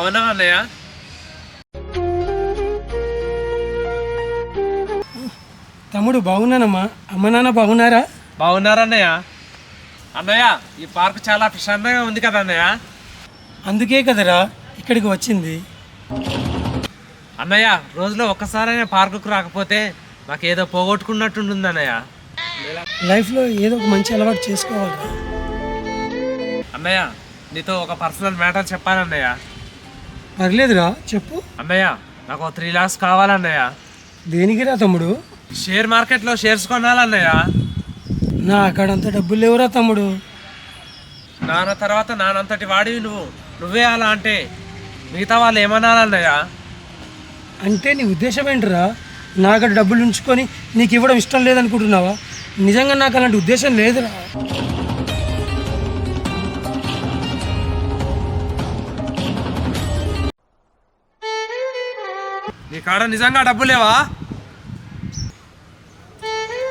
అవునా అన్నయ్య? తమ్ముడు బాగున్నానమ్మా. అమ్మ నాన్న బాగున్నారా? బాగున్నారన్నయ్య. అన్నయ్య ఈ పార్క్ చాలా ప్రశాంతంగా ఉంది కదా అన్నయ్య? అందుకే కదరా ఇక్కడికి వచ్చింది. అన్నయ్య రోజులో ఒక్కసారైనా పార్కుకు రాకపోతే నాకేదో పోగొట్టుకున్నట్టుంటుంది అన్నయ్య. లైఫ్లో ఏదో ఒక మంచి అలవాటు చేసుకోవాలిరా. అన్నయ్య నీతో ఒక పర్సనల్ మ్యాటర్ చెప్పాలన్నయ్య. పర్లేదురా చెప్పు. అన్నయ్య నాకు 3 lakhs కావాలన్నయ్య. దేనికిరా తమ్ముడు? షేర్ మార్కెట్లో షేర్స్ కొనాలన్నయ్య. నా అక్కడంత డబ్బులు లేవురా తమ్ముడు. నాన్న తర్వాత నానంతటి వాడివి నువ్వే అలా అంటే మిగతా వాళ్ళు ఏమనాలన్నయ్య? అంటే నీ ఉద్దేశం ఏంటిరా? నాకు డబ్బులు ఉంచుకొని నీకు ఇవ్వడం ఇష్టం లేదనుకుంటున్నావా? నిజంగా నాకు అలాంటి ఉద్దేశం లేదురా. నీ కాడ నిజంగా డబ్బు లేవా?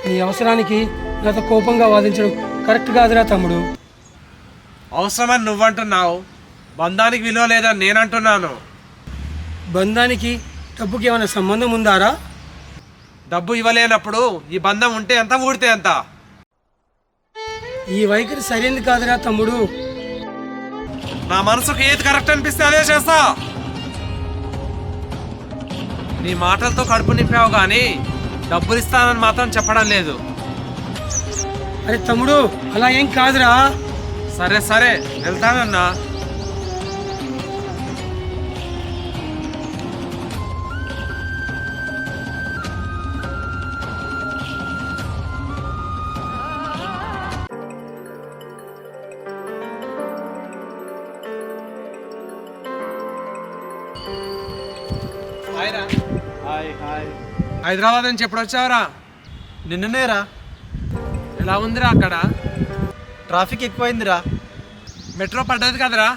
నీ అవసరానికి నాతో కోపంగా వాదించడం కరెక్ట్ కాదురా తమ్ముడు. అవసరమని నువ్వంటున్నావు, బంధానికి విలువ లేదని నేనంటున్నాను. బంధానికి డబ్బుకి ఏమైనా సంబంధం ఉందారా? డబ్బు ఇవ్వలేనప్పుడు ఈ బంధం ఉంటే ఎంత, ఊడితే ఎంత? ఈ వైఖరి సరైనది కాదురా తమ్ముడు. నా మనసుకు ఏది కరెక్ట్ అనిపిస్తే అదే చేస్తా. నీ మాటలతో కడుపు నింపావు కానీ డబ్బులు ఇస్తానని మాత్రం చెప్పడం లేదు. అరే తమ్ముడు అలా ఏం కాదురా. సరే సరే వెళ్తానన్నా. హైదరాబాద్ నుంచి ఎప్పుడు వచ్చావురా? నిన్ననేరా. ఎలా ఉందిరా అక్కడ? ట్రాఫిక్ ఎక్కువైందిరా. మెట్రో పడ్డది కదరా?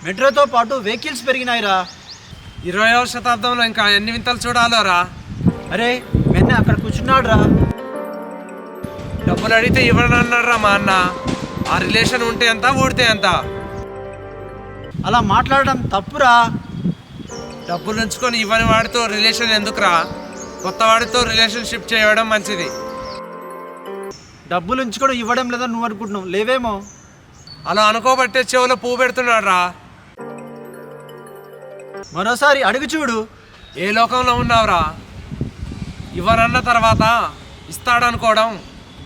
మెట్రోతో పాటు వెహికల్స్ పెరిగినాయిరా. 20వ శతాబ్దంలో ఇంకా ఎన్ని వింతలు చూడాలోరా. అరే మెన్న అక్కడ కూర్చున్నాడు రా. డబ్బులు అడిగితే ఇవ్వను అన్నాడురా మా అన్న. ఆ రిలేషన్ ఉంటే ఎంత, ఊడితే ఎంత? అలా మాట్లాడడం తప్పురా. డబ్బులు ఉంచుకొని ఇవ్వని వాడితో రిలేషన్ ఎందుకురా? కొత్త వాడితో రిలేషన్షిప్ చేయడం మంచిది. డబ్బులు ఉంచుకొని ఇవ్వడం లేదా నువ్వు అనుకుంటున్నావు, లేవేమో. అలా అనుకోబట్టే చెవులో పువ్వు పెడుతున్నాడు రా. మరోసారి అడుగు చూడు. ఏ లోకంలో ఉన్నావురా? ఇవ్వనన్న తర్వాత ఇస్తాడనుకోవడం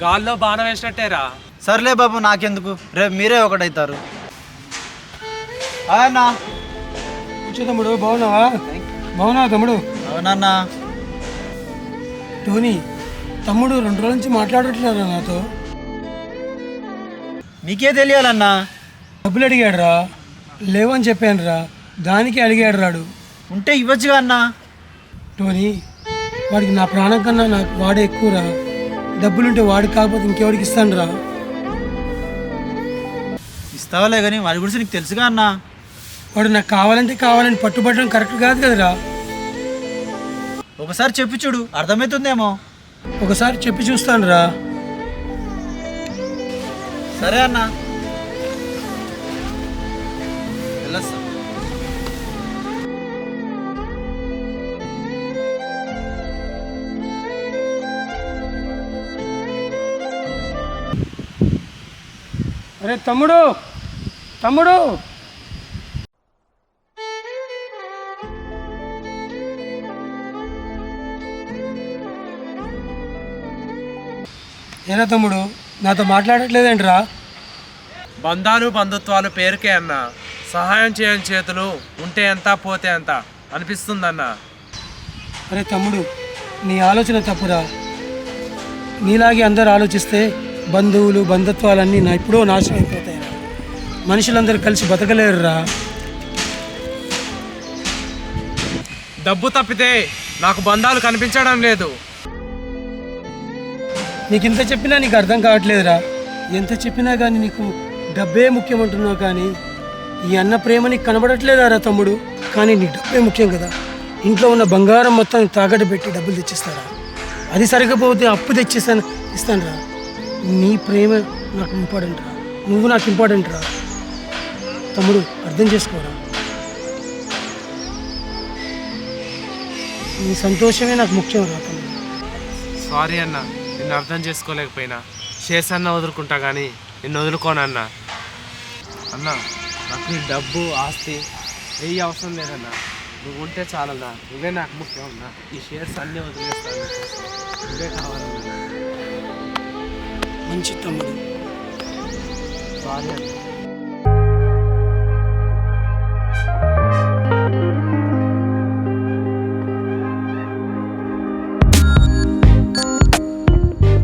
గాల్లో బాణం వేసినట్టేరా. సర్లే బాబు, నాకెందుకు, రేపు మీరే ఒకటవుతారు. అన్నా కూర్చో తమ్ముడు. బాగున్నావా? బాగున్నావా తమ్ముడు? అవునన్నా. టోనీ తమ్ముడు 2 రోజుల నుంచి మాట్లాడట్లేరా నాతో? నీకే తెలియాలన్నా. డబ్బులు అడిగాడు రా. లేవని చెప్పాను రా. దానికి అడిగాడు రాడు. ఉంటే ఇవ్వచ్చుగా అన్నా. టోనీ వాడికి నా ప్రాణం కన్నా నాకు వాడే ఎక్కువరా. డబ్బులుంటే వాడికి కాకపోతే ఇంకెవరికి ఇస్తాను రా. ఇస్తావాలే కానీ వాడి గురించి నీకు తెలుసుగా అన్నా. వాడు నాకు కావాలని పట్టుబట్టడం కరెక్ట్ కాదు కదరా. ఒకసారి చెప్పి చూడు, అర్థమవుతుందేమో. ఒకసారి చెప్పి చూస్తాను రా. సరే అన్నా, వెళ్ళొస్తా. అరే తమ్ముడు తమ్ముడు ఏనా తమ్ముడు నాతో మాట్లాడట్లేదేంట్రా? బంధాలు బంధుత్వాలు పేరుకే అన్న. సహాయం చేయని చేతులు ఉంటే ఎంత, పోతే ఎంత అనిపిస్తుందన్న. అరే తమ్ముడు నీ ఆలోచన తప్పురా. నీలాగే అందరు ఆలోచిస్తే బంధువులు బంధుత్వాలన్నీ ఎప్పుడో నాశనం అయిపోతాయి. మనుషులందరూ కలిసి బతకలేరురా. డబ్బు తప్పితే నాకు బంధాలు కనిపించడం లేదు. నీకు ఇంత చెప్పినా నీకు అర్థం కావట్లేదురా. ఎంత చెప్పినా కానీ నీకు డబ్బే ముఖ్యమంటున్నావు. కానీ ఈ అన్న ప్రేమ నీకు కనబడట్లేదారా తమ్ముడు? కానీ నీకు డబ్బే ముఖ్యం కదా. ఇంట్లో ఉన్న బంగారం మొత్తం తాకట్టు పెట్టి డబ్బులు తెచ్చిస్తారా? అది సరిగ్కపోతే అప్పు ఇస్తాను రా. నీ ప్రేమ నాకు ఇంపార్టెంట్ రా. నువ్వు నాకు ఇంపార్టెంట్ రా. తమ్ముడు అర్థం చేసుకోరా. నీ సంతోషమే నాకు ముఖ్యం రా తమ్ముడు. సారీ అన్న, నిన్ను అర్థం చేసుకోలేకపోయినా. షేర్స్ అన్న వదులుకుంటా కానీ నిన్ను వదులుకోనన్నా. అన్న, నాకు నీ డబ్బు ఆస్తి ఏవి అవసరం లేదన్నా. నువ్వు ఉంటే చాలన్నా. నువ్వే నాకు ముఖ్యం అన్నా. ఈ షేర్స్ అన్నీ వదిలేస్తాను. నువ్వే కావాలన్నా. మంచి తమ్ముడు. సారీ అన్న.